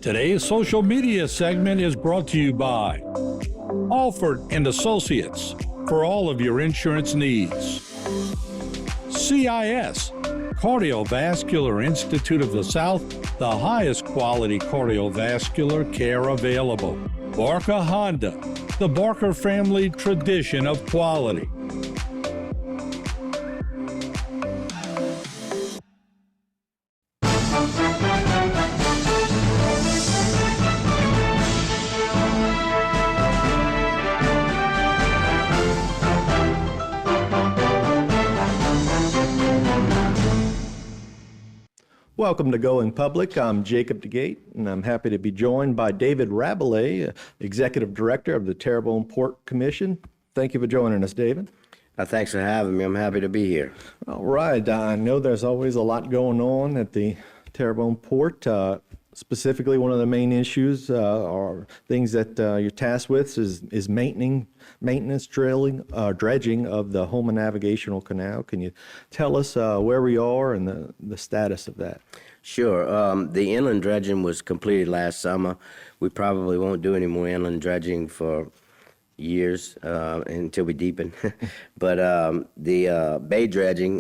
Today's social media segment is brought to you by Alford and Associates for all of your insurance needs. CIS, Cardiovascular Institute of the South, the highest quality cardiovascular care available. Barker Honda, the Barker family tradition of quality. Welcome to Going Public. I'm Jacob DeGate, and I'm happy to be joined by David Rabelais, Executive Director of the Terrebonne Port Commission. Thank you for joining us, David. Thanks for having me. I'm happy to be here. All right. I know there's always a lot going on at the Terrebonne Port. Specifically, one of the main issues or things that you're tasked with is maintenance, dredging of the Houma Navigational Canal. Can you tell us where we are and the status of that? Sure. The inland dredging was completed last summer. We probably won't do any more inland dredging for years until we deepen. But the bay dredging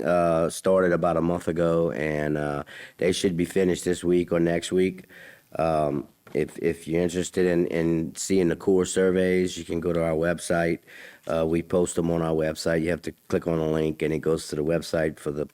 started about a month ago, and they should be finished this week or next week. If you're interested in seeing the core surveys, you can go to our website. We post them on our website. You have to click on a link, and it goes to the website for the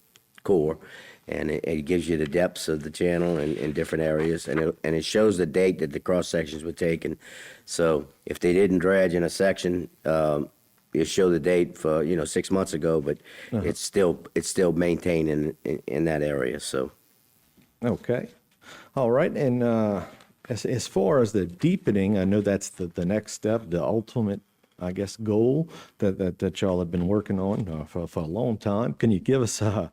core. And it gives you the depths of the channel in different areas, and it shows the date that the cross sections were taken. So if they didn't dredge in a section, it show the date for 6 months ago, but it's still maintained in that area. So okay, all right. And as far as the deepening, I know that's the next step, the ultimate, I guess, goal that y'all have been working on for a long time. Can you give us an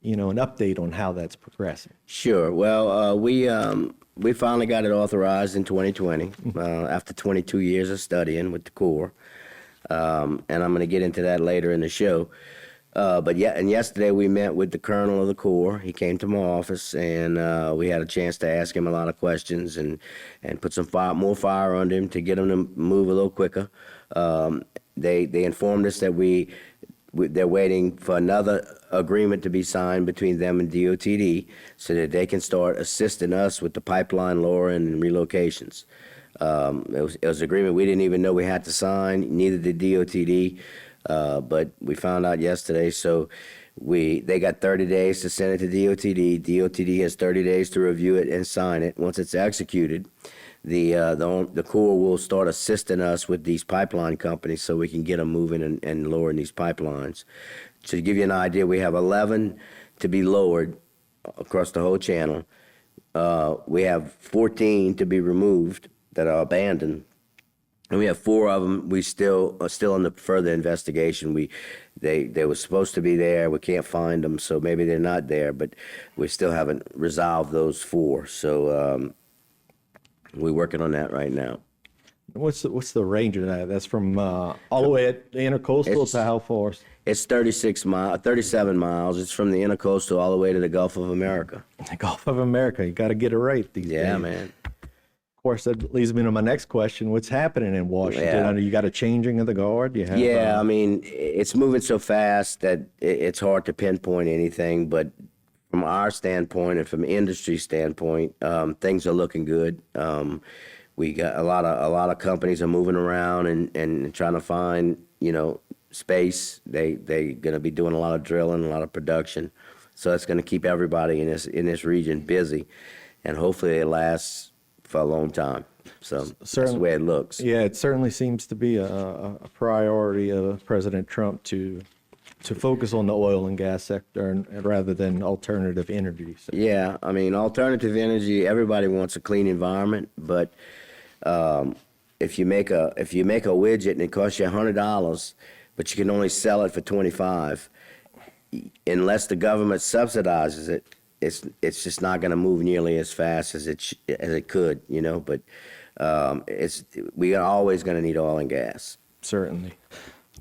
update on how that's progressing? Sure. Well, we finally got it authorized in 2020 after 22 years of studying with the Corps, and I'm going to get into that later in the show. But yesterday we met with the Colonel of the Corps. He came to my office, and we had a chance to ask him a lot of questions and put some more fire under him to get him to move a little quicker. They informed us that they're waiting for another agreement to be signed between them and DOTD so that they can start assisting us with the pipeline lowering and relocations. It was an agreement we didn't even know we had to sign, neither did DOTD, but we found out yesterday. So they got 30 days to send it to DOTD. DOTD has 30 days to review it and sign it. Once it's executed, the Corps will start assisting us with these pipeline companies so we can get them moving and lowering these pipelines. To give you an idea, we have 11 to be lowered across the whole channel. We have 14 to be removed that are abandoned, and we have 4 of them we are still under further investigation. They were supposed to be there. We can't find them, so maybe they're not there, but we still haven't resolved those 4. So we're working on that right now. What's the range of that? That's from all the way at the intercoastal to how far? It's 37 miles. It's from the intercoastal all the way to the Gulf of America. The Gulf of America. You got to get it right these days. Yeah, man. Of course, that leads me to my next question. What's happening in Washington? Yeah. I know you got a changing of the guard. I mean, it's moving so fast that it's hard to pinpoint anything. But from our standpoint and from industry standpoint, things are looking good. We got a lot of companies are moving around and trying to find space. They're going to be doing a lot of drilling, a lot of production. So it's going to keep everybody in this region busy, and hopefully it lasts for a long time. So that's the way it looks. Yeah, it certainly seems to be a priority of President Trump to focus on the oil and gas sector and rather than alternative energy. So. Yeah, I mean, alternative energy. Everybody wants a clean environment, but if you make a widget and it costs you $100, but you can only sell it for $25, unless the government subsidizes it, it's just not going to move nearly as fast as it could, But we are always going to need oil and gas. Certainly.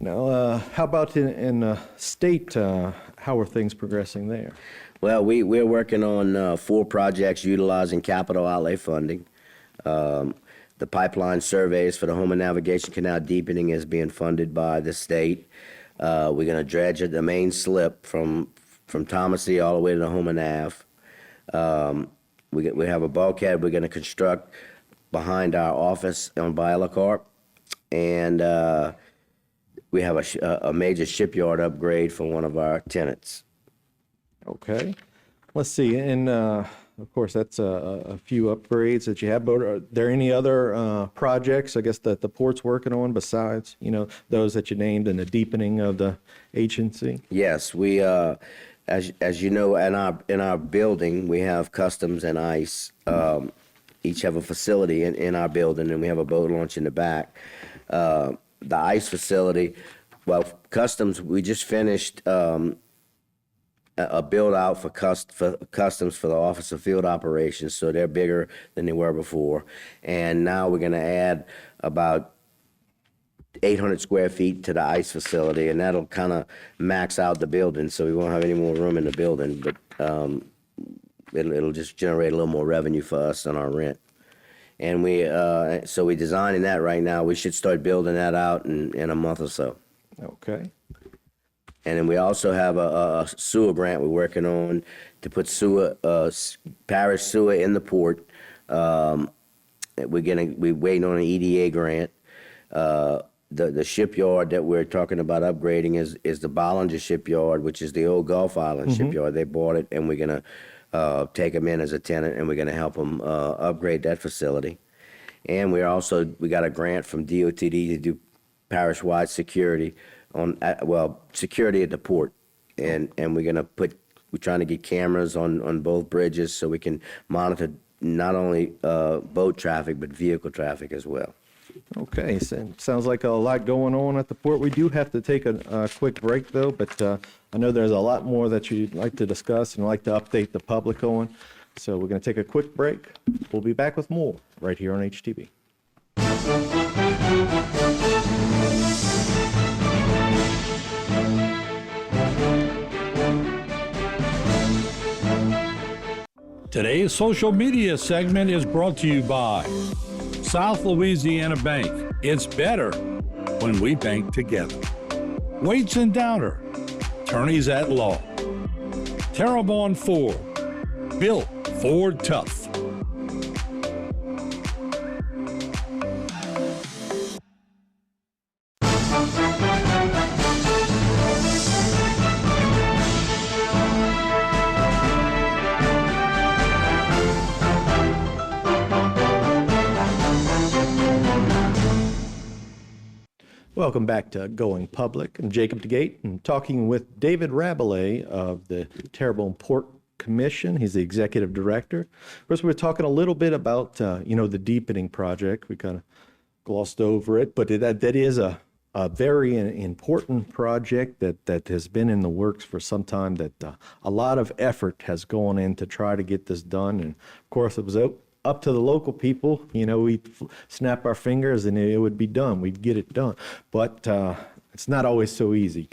Now, how about in the state? How are things progressing there? Well, we're working on 4 projects utilizing capital outlay funding. The pipeline surveys for the Houma Navigation Canal deepening is being funded by the state. We're going to dredge the main slip from Thomasy all the way to the Houma Nav. We have a bulkhead we're going to construct behind our office on Biolacarp, and we have a major shipyard upgrade for one of our tenants. Okay. Let's see, and of course, that's a few upgrades that you have, but are there any other projects, I guess, that the port's working on besides, those that you named and the deepening of the agency? Yes, we, as you know, in our building, we have customs and ice. Each have a facility in our building, and we have a boat launch in the back. The ice facility, well, customs, we just finished a build out for customs for the Office of Field Operations, so they're bigger than they were before. And now we're going to add about 800 square feet to the ice facility, and that'll kind of max out the building, so we won't have any more room in the building, but it'll just generate a little more revenue for us on our rent. And so we're designing that right now. We should start building that out in a month or so. Okay. And then we also have a sewer grant we're working on to put sewer, parish sewer in the port. We're waiting on an EDA grant. The shipyard that we're talking about upgrading is the Bollinger Shipyard, which is the old Gulf Island shipyard. They bought it, and we're gonna take them in as a tenant, and we're gonna help them upgrade that facility. And we got a grant from DOTD to do parish-wide security security at the port, and we're trying to get cameras on both bridges so we can monitor not only boat traffic but vehicle traffic as well. Okay, so sounds like a lot going on at the port. We do have to take a quick break, though, but I know there's a lot more that you'd like to discuss and like to update the public on. So we're going to take a quick break. We'll be back with more right here on HTV. Today's social media segment is brought to you by South Louisiana Bank. It's better when we bank together. Waits and Downer, attorneys at law. Terrebonne Ford, built Ford tough. Welcome back to Going Public. I'm Jacob DeGate, and talking with David Rabelais of the Terrebonne Port Commission. He's the executive director. Of course, we're talking a little bit about, the deepening project. We kind of glossed over it, but that is a very important project that has been in the works for some time, that a lot of effort has gone in to try to get this done. And of course, it was up to the local people. We'd snap our fingers and it would be done. We'd get it done. But it's not always so easy.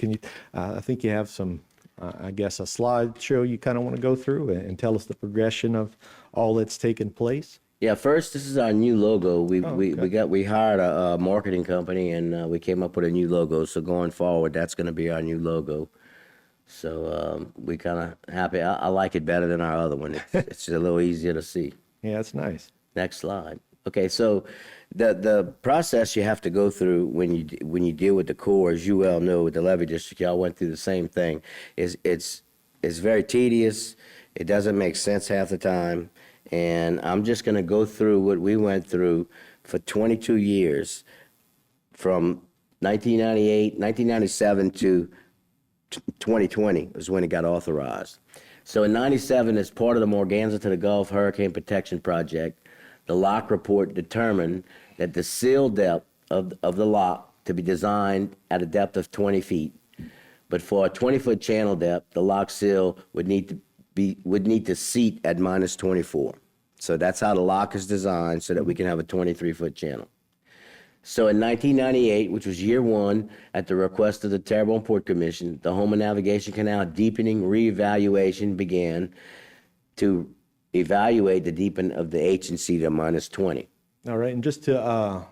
I think you have some, a slideshow you kind of want to go through and tell us the progression of all that's taken place? Yeah, first, this is our new logo. We hired a marketing company, and we came up with a new logo. So going forward, that's going to be our new logo. So we kind of happy. I like it better than our other one. It's a little easier to see. Yeah, that's nice. Next slide. Okay, so the process you have to go through when you deal with the Corps, as you well know, with the levee district, y'all went through the same thing. It's very tedious. It doesn't make sense half the time. And I'm just going to go through what we went through for 22 years, from 1997 to 2020 was when it got authorized. So in 97, as part of the Morganza to the Gulf Hurricane Protection Project, the lock report determined that the seal depth of the lock to be designed at a depth of 20 feet. But for a 20-foot channel depth, the lock seal would need to seat at minus 24. So that's how the lock is designed, so that we can have a 23-foot channel. So in 1998, which was year one, at the request of the Terrebonne Port Commission, the Houma Navigation Canal deepening reevaluation began to evaluate the deepen of the H&C to minus 20. All right, and just to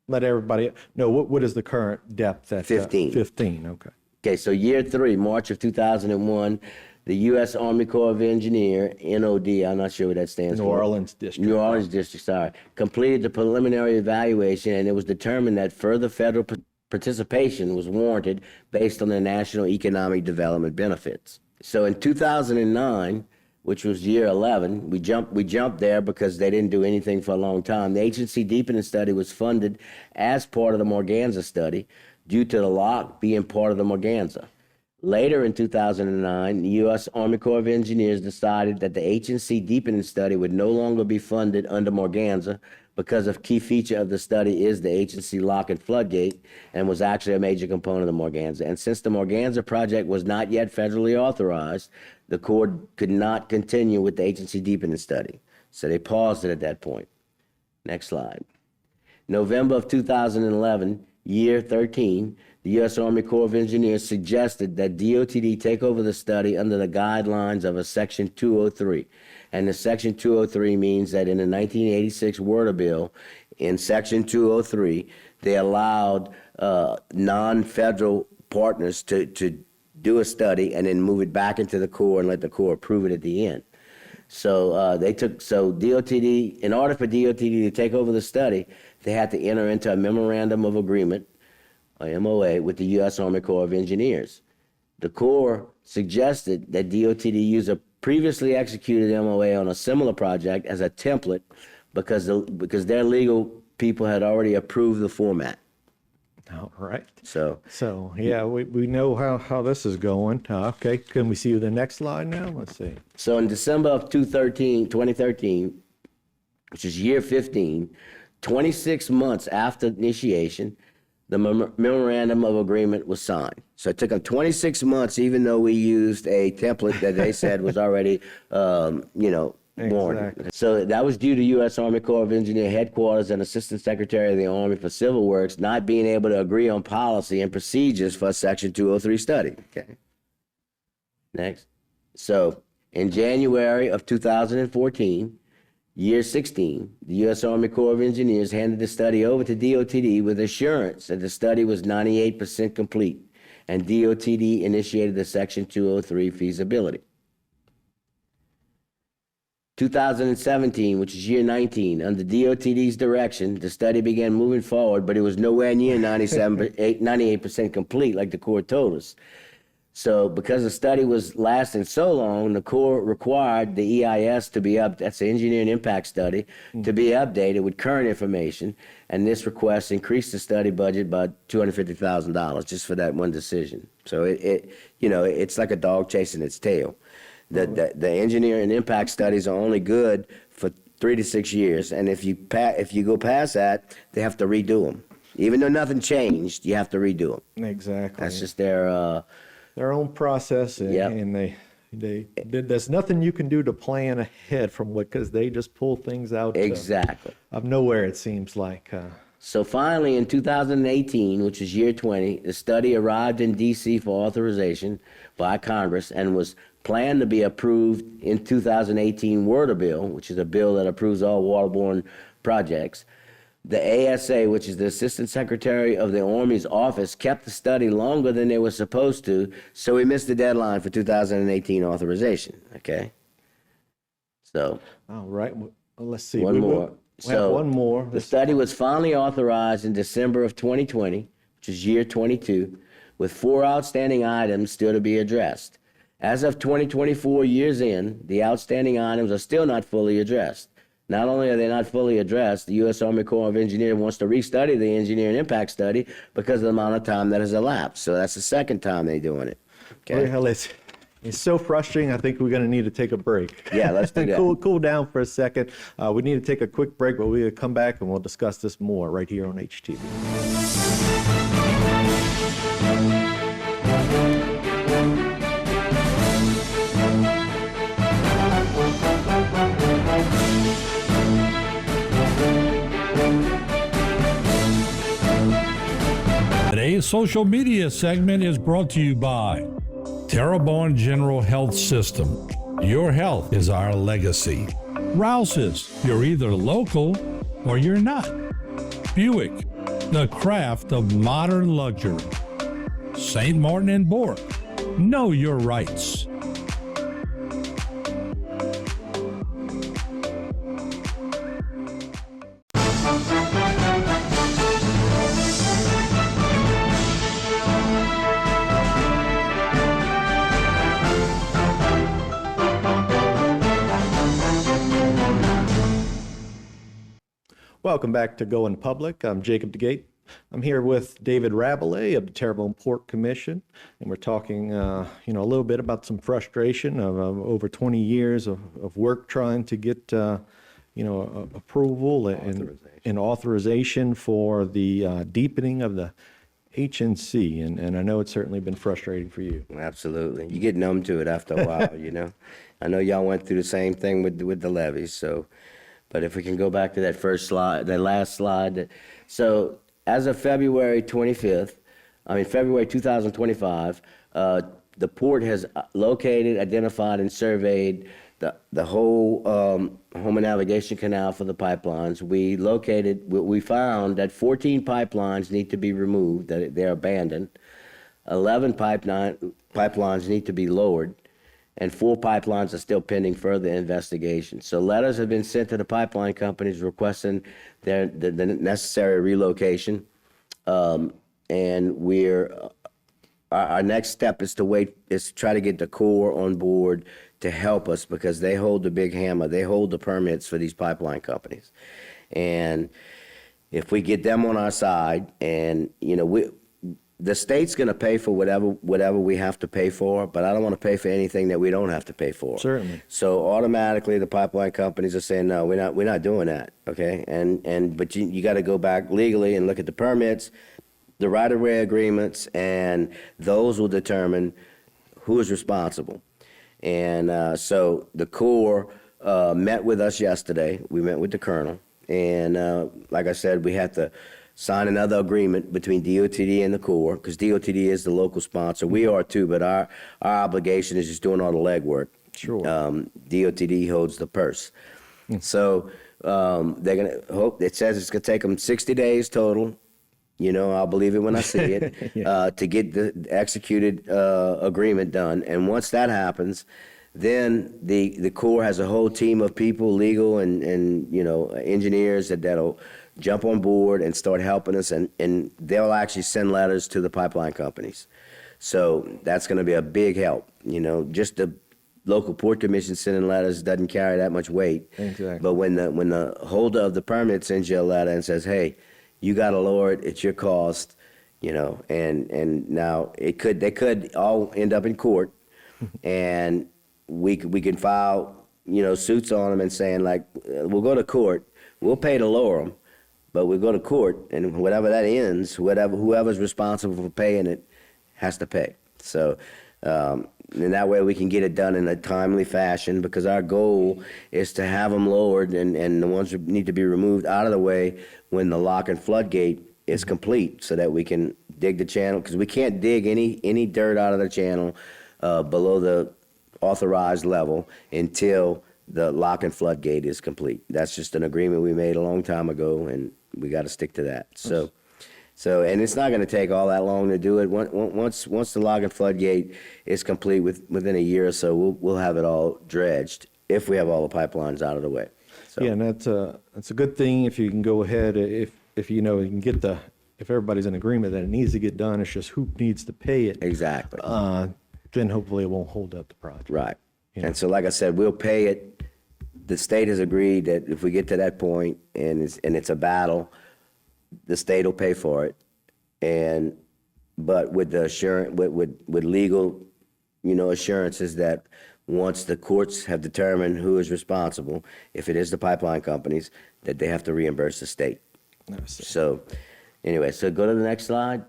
let everybody know, what is the current depth at? 15. 15, okay. Okay, so year 3, March of 2001, the U.S. Army Corps of Engineers, NOD, I'm not sure what that stands New for. Orleans District. New Orleans District, sorry, completed the preliminary evaluation, and it was determined that further federal participation was warranted based on the national economic development benefits. So in 2009, which was year 11, we jumped there because they didn't do anything for a long time. The agency deepening study was funded as part of the Morganza study due to the lock being part of the Morganza. Later in 2009, the U.S. Army Corps of Engineers decided that the agency deepening study would no longer be funded under Morganza because a key feature of the study is the agency lock and floodgate, and was actually a major component of Morganza. And since the Morganza project was not yet federally authorized, the Corps could not continue with the agency deepening study. So they paused it at that point. Next slide. November of 2011, year 13, the U.S. Army Corps of Engineers suggested that DOTD take over the study under the guidelines of a Section 203. And the Section 203 means that in the 1986 Word Bill, in Section 203, they allowed non-federal partners to do a study and then move it back into the Corps and let the Corps approve it at the end. So DOTD, in order for DOTD to take over the study, they had to enter into a memorandum of agreement, a MOA, with the U.S. Army Corps of Engineers. The Corps suggested that DOTD use a previously executed MOA on a similar project as a template because their legal people had already approved the format. All right. So yeah, we know how this is going. Okay, can we see the next slide now? Let's see. So in December of 2013, which is year 15, 26 months after initiation, the memorandum of agreement was signed. So it took them 26 months, even though we used a template that they said was already, warranted. Exactly. So that was due to U.S. Army Corps of Engineers headquarters and Assistant Secretary of the Army for Civil Works not being able to agree on policy and procedures for a Section 203 study. Okay. Next. So in January of 2014, year 16, the U.S. Army Corps of Engineers handed the study over to DOTD with assurance that the study was 98% complete, and DOTD initiated the Section 203 feasibility. 2017, which is year 19, under DOTD's direction, the study began moving forward, but it was nowhere near 98% complete like the Corps told us. So because the study was lasting so long, the Corps required the EIS to be that's the Engineering Impact Study, to be updated with current information, and this request increased the study budget by $250,000 just for that one decision. So it's like a dog chasing its tail. The engineering impact studies are only good for 3 to 6 years, and if you go past that, they have to redo them. Even though nothing changed, you have to redo them. Exactly. That's just their own process, and there's nothing you can do to plan ahead from because they just pull things out exactly of nowhere. It seems like. So finally, in 2018, which is year 20, the study arrived in D.C. for authorization by Congress and was planned to be approved in 2018 Word Bill, which is a bill that approves all waterborne projects. The ASA, which is the Assistant Secretary of the Army's office, kept the study longer than they were supposed to, so we missed the deadline for 2018 authorization, okay? So. All right, well, let's see. One more. So one more. The study was finally authorized in December of 2020, which is year 22, with 4 outstanding items still to be addressed. As of 2024 years in, the outstanding items are still not fully addressed. Not only are they not fully addressed, the U.S. Army Corps of Engineers wants to restudy the engineering impact study because of the amount of time that has elapsed. So that's the second time they're doing it. Okay. Well, it's so frustrating. I think we're going to need to take a break. Yeah, let's do that. Cool down for a second. We need to take a quick break, but we'll come back and we'll discuss this more right here on HTV. Today's social media segment is brought to you by Terrebonne General Health System. Your health is our legacy. Rouse's, you're either local or you're not. Buick, the craft of modern luxury. St. Martin and Bork, know your rights. Welcome back to Going Public. I'm Jacob DeGate. I'm here with David Rabelais of the Terrebonne Port Commission, and we're talking, a little bit about some frustration of over 20 years of work trying to get, approval and authorization for the deepening of the HNC, and I know it's certainly been frustrating for you. Absolutely. You get numb to it after a while, you know. I know y'all went through the same thing with the levees, so. But if we can go back to that first slide, that last slide. So as of February 2025, the port has located, identified, and surveyed the whole Houma Navigation Canal for the pipelines. We found that 14 pipelines need to be removed, that they're abandoned. 11 pipelines need to be lowered, and 4 pipelines are still pending further investigation. So letters have been sent to the pipeline companies requesting the necessary relocation. And our next step is to try to get the Corps on board to help us, because they hold the big hammer. They hold the permits for these pipeline companies. And if we get them on our side, and, the state's going to pay for whatever we have to pay for, but I don't want to pay for anything that we don't have to pay for. Certainly. So automatically the pipeline companies are saying, no, we're not doing that. Okay. But you got to go back legally and look at the permits, the right-of-way agreements, and those will determine who is responsible. And so the Corps met with us yesterday. We met with the Colonel, and like I said, we had to sign another agreement between DOTD and the Corps, because DOTD is the local sponsor. We are too, but our obligation is just doing all the legwork. Sure. DOTD holds the purse. So they're going to hope, it says it's going to take them 60 days total. I'll believe it when I see it, Yeah. to get the executed agreement done. And once that happens, then the Corps has a whole team of people, legal and engineers that'll jump on board and start helping us, and they'll actually send letters to the pipeline companies. So that's going to be a big help. Just the local port commission sending letters doesn't carry that much weight. Exactly. But when the holder of the permit sends you a letter and says, hey, you got to lower it, it's your cost, and now they could all end up in court, and we can file suits on them and saying, like, we'll go to court, we'll pay to lower them, but we'll go to court, and whatever that ends, whoever's responsible for paying it has to pay. So, and that way we can get it done in a timely fashion, because our goal is to have them lowered and the ones that need to be removed out of the way when the lock and floodgate is complete, so that we can dig the channel, because we can't dig any dirt out of the channel below the authorized level until the lock and floodgate is complete. That's just an agreement we made a long time ago, and we got to stick to that. So, and it's not going to take all that long to do it. Once the lock and floodgate is complete within a year or so, we'll have it all dredged if we have all the pipelines out of the way. So. Yeah, and that's a good thing if you can go ahead, if you can get if everybody's in agreement that it needs to get done, it's just who needs to pay it. Exactly. Then hopefully it won't hold up the project. Right. Yeah. And so, like I said, we'll pay it. The state has agreed that if we get to that point and it's a battle, the state will pay for it. But with the assurance, with legal, assurances that once the courts have determined who is responsible, if it is the pipeline companies, that they have to reimburse the state. So, anyway, so go to the next slide.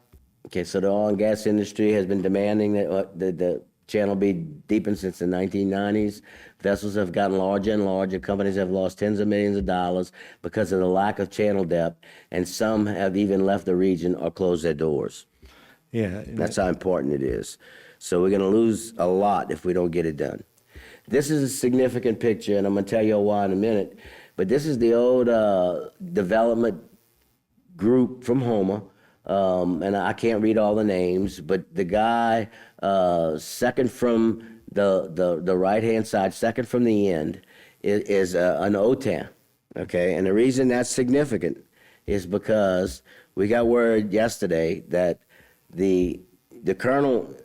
Okay, so the oil and gas industry has been demanding that the channel be deepened since the 1990s. Vessels have gotten larger and larger. Companies have lost tens of millions of dollars because of the lack of channel depth, and some have even left the region or closed their doors. Yeah. That's how important it is. So we're going to lose a lot if we don't get it done. This is a significant picture, and I'm going to tell you why in a minute. but this is the old development group from Houma, and I can't read all the names, but the guy second from the right-hand side, second from the end, is an OTAN, okay? And the reason that's significant is because we got word yesterday that the colonel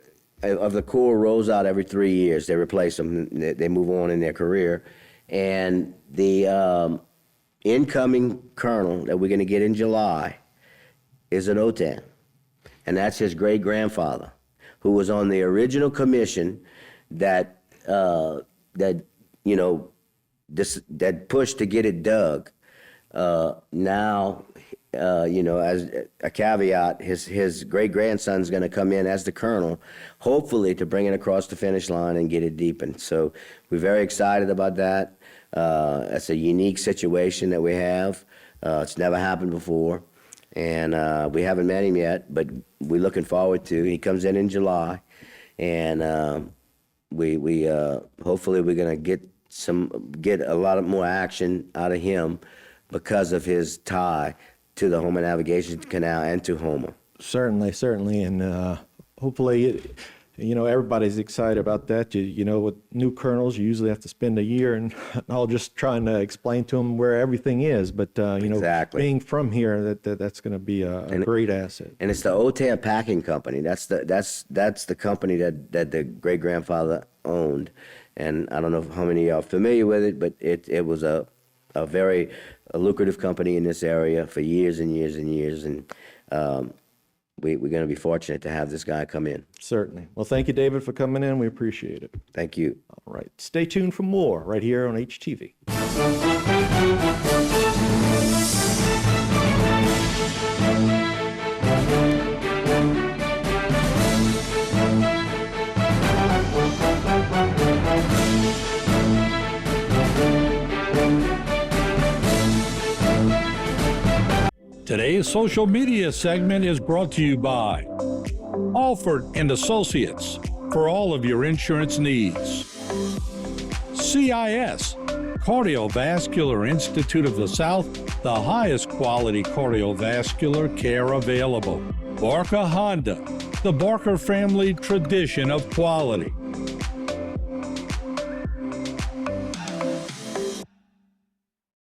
of the Corps rolls out every 3 years. They replace them. They move on in their career. And the incoming colonel that we're going to get in July is an OTAN. And that's his great-grandfather, who was on the original commission that pushed to get it dug. Now, as a caveat, his great-grandson's going to come in as the colonel, hopefully to bring it across the finish line and get it deepened. So we're very excited about that. It's a unique situation that we have. It's never happened before. And we haven't met him yet, but we're looking forward to. He comes in July, and we hopefully we're going to get a lot more action out of him because of his tie to the Houma Navigation Canal and to Houma. Certainly, and hopefully, everybody's excited about that. With new colonels, you usually have to spend a year and all just trying to explain to them where everything is. But Exactly. Being from here, that's going to be a great asset. And it's the OTAN Packing Company. That's the company that the great grandfather owned. And I don't know how many of y'all are familiar with it, but it was a very lucrative company in this area for years and years and years. And we're going to be fortunate to have this guy come in. Certainly. Well, thank you, David, for coming in. We appreciate it. Thank you. All right. Stay tuned for more right here on HTV. Today's social media segment is brought to you by Alford and Associates for all of your insurance needs. CIS, Cardiovascular Institute of the South, the highest quality cardiovascular care available. Barker Honda, the Barker family tradition of quality.